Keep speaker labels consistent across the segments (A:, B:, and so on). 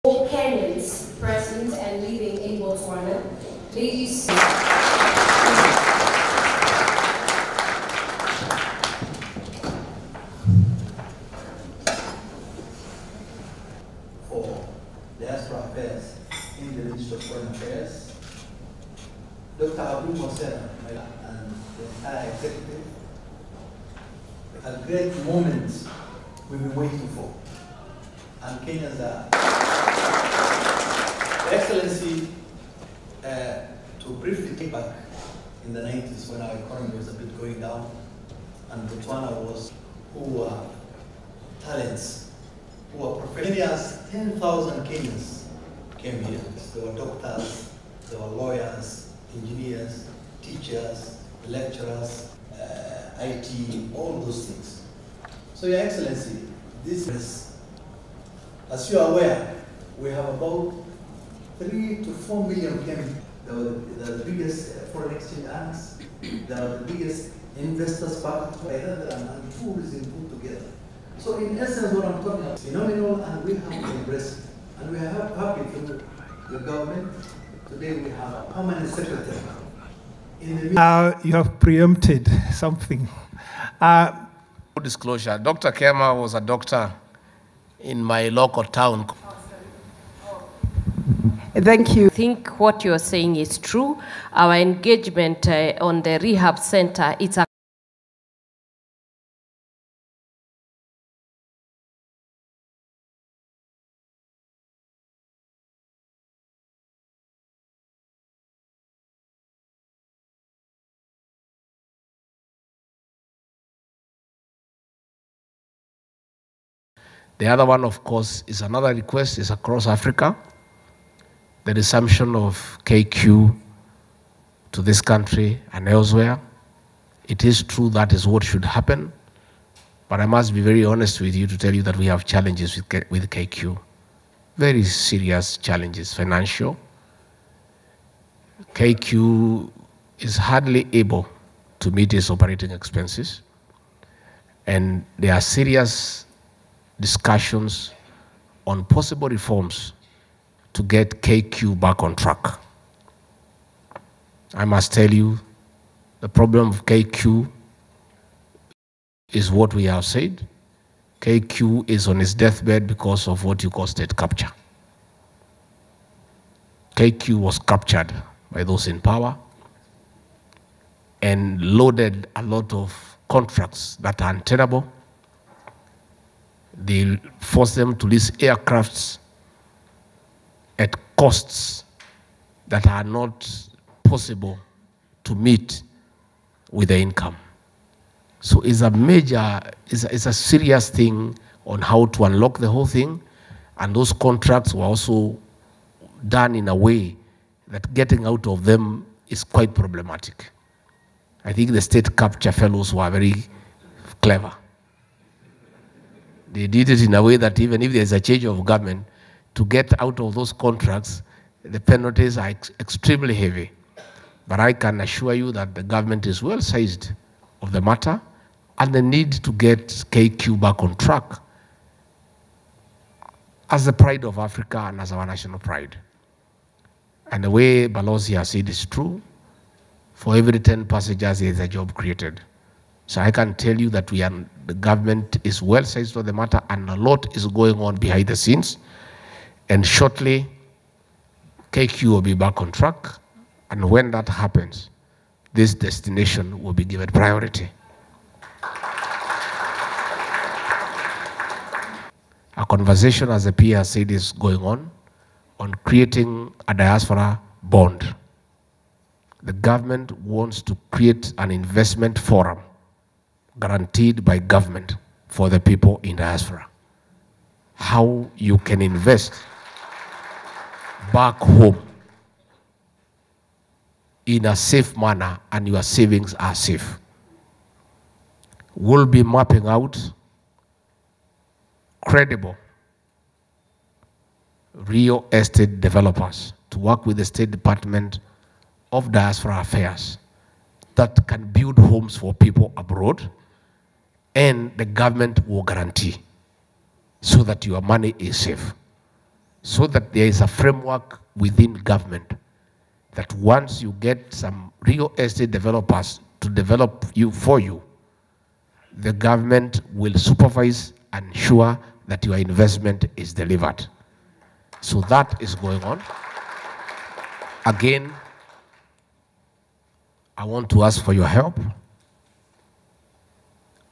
A: All Kenyans present and living in Botswana, ladies.
B: For Diaspora Affairs in the Ministry of Foreign Affairs, Dr. Abu Mosela and the entire executive, a great moment we've been waiting for. And Kenyans are. Excellency, to briefly take back in the 90s when our economy was a bit going down, and Botswana was, who were talents, who were professionals. 10,000 Kenyans came here. There were doctors, there were lawyers, engineers, teachers, lecturers, IT, all those things. So, Your Excellency, this is, as you are aware, we have about 3 to 4 million Kenyans. They were the biggest foreign exchange earners. They are the biggest investors back together and tourism put together. So in essence, what I'm talking about is phenomenal, and we have to embrace it. And we are happy through the government. Today we have a permanent secretary.
C: Now you have preempted something.
D: Full disclosure, Dr. Kema was a doctor in my local town.
A: Thank you. I think what you're saying is true. Our engagement on the rehab center, it's a
D: The other one, of course, is another request, is across Africa. The resumption of KQ to this country and elsewhere. It is true that is what should happen, but I must be very honest with you to tell you that we have challenges with KQ. Very serious challenges, financial. KQ is hardly able to meet its operating expenses, and there are serious discussions on possible reforms to get KQ back on track. I must tell you, the problem of KQ is what we have said. KQ is on its deathbed because of what you call state capture. KQ was captured by those in power and loaded a lot of contracts that are untenable. They forced them to lease aircrafts at costs that are not possible to meet with the income. So it's a major, it's a serious thing on how to unlock the whole thing, and those contracts were also done in a way that getting out of them is quite problematic. I think the state capture fellows were very clever. They did it in a way that even if there's a change of government, to get out of those contracts, the penalties are extremely heavy. But I can assure you that the government is well sized of the matter and the need to get KQ back on track as the pride of Africa and as our national pride. And the way Balozi has said is true. For every 10 passengers, there is a job created. So I can tell you that the government is well sized on the matter, and a lot is going on behind the scenes. And shortly, KQ will be back on track. And when that happens, this destination will be given priority. A conversation, as the peer has said, is going on creating a diaspora bond. The government wants to create an investment forum guaranteed by government for the people in diaspora. How you can invest back home in a safe manner and your savings are safe. We'll be mapping out credible real estate developers to work with the State Department of Diaspora Affairs that can build homes for people abroad, and the government will guarantee so that your money is safe, so that there is a framework within government that once you get some real estate developers to develop for you, the government will supervise and ensure that your investment is delivered. So that is going on. Again, I want to ask for your help.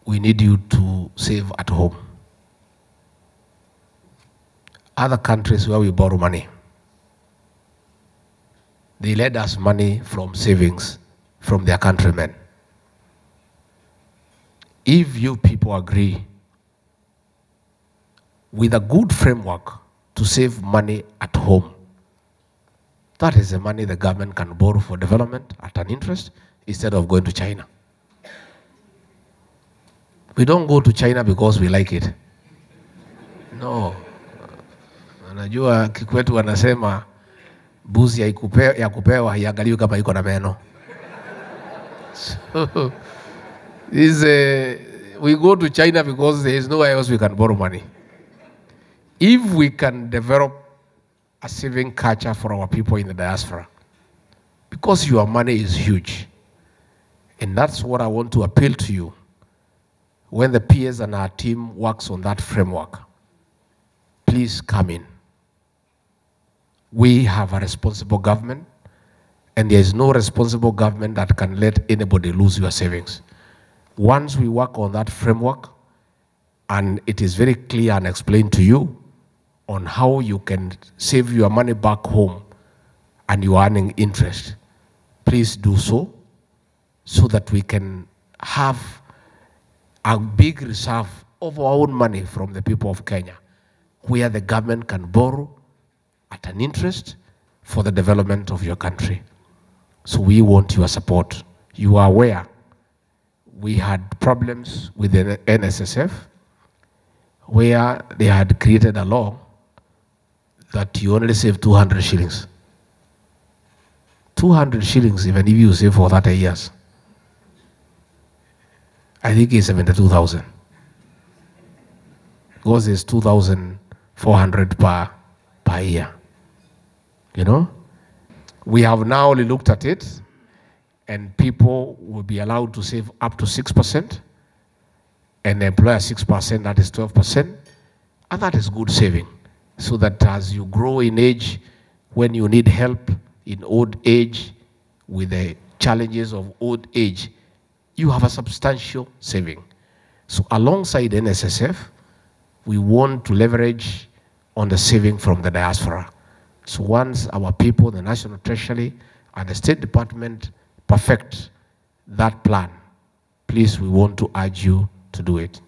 D: We need you to save at home. Other countries where we borrow money, they lend us money from savings from their countrymen. If you people agree with a good framework to save money at home, that is the money the government can borrow for development at an interest instead of going to China. We don't go to China because we like it. No. Unajua kikwetu wanasema buzi ya kupewa haiangaliwi kama iko na meno. So, we go to China because there is nowhere else we can borrow money. If we can develop a saving culture for our people in the diaspora, because your money is huge, and that's what I want to appeal to you. When the peers and our team works on that framework, please come in. We have a responsible government, and there is no responsible government that can let anybody lose your savings. Once we work on that framework, and it is very clear and explained to you on how you can save your money back home and you are earning interest, please do so that we can have a big reserve of our own money from the people of Kenya, where the government can borrow at an interest for the development of your country. So we want your support. You are aware we had problems with the NSSF where they had created a law that you only save 200 shillings. 200 shillings, even if you save for 30 years, I think it's 72,000. Because it's 2,400 per year. You know? We have now only looked at it, and people will be allowed to save up to 6%, and employer 6%, that is 12%, and that is good saving. So that as you grow in age, when you need help in old age, with the challenges of old age, you have a substantial saving. So alongside NSSF, we want to leverage on the saving from the diaspora. So once our people, the National Treasury and the State Department perfect that plan, please, we want to urge you to do it.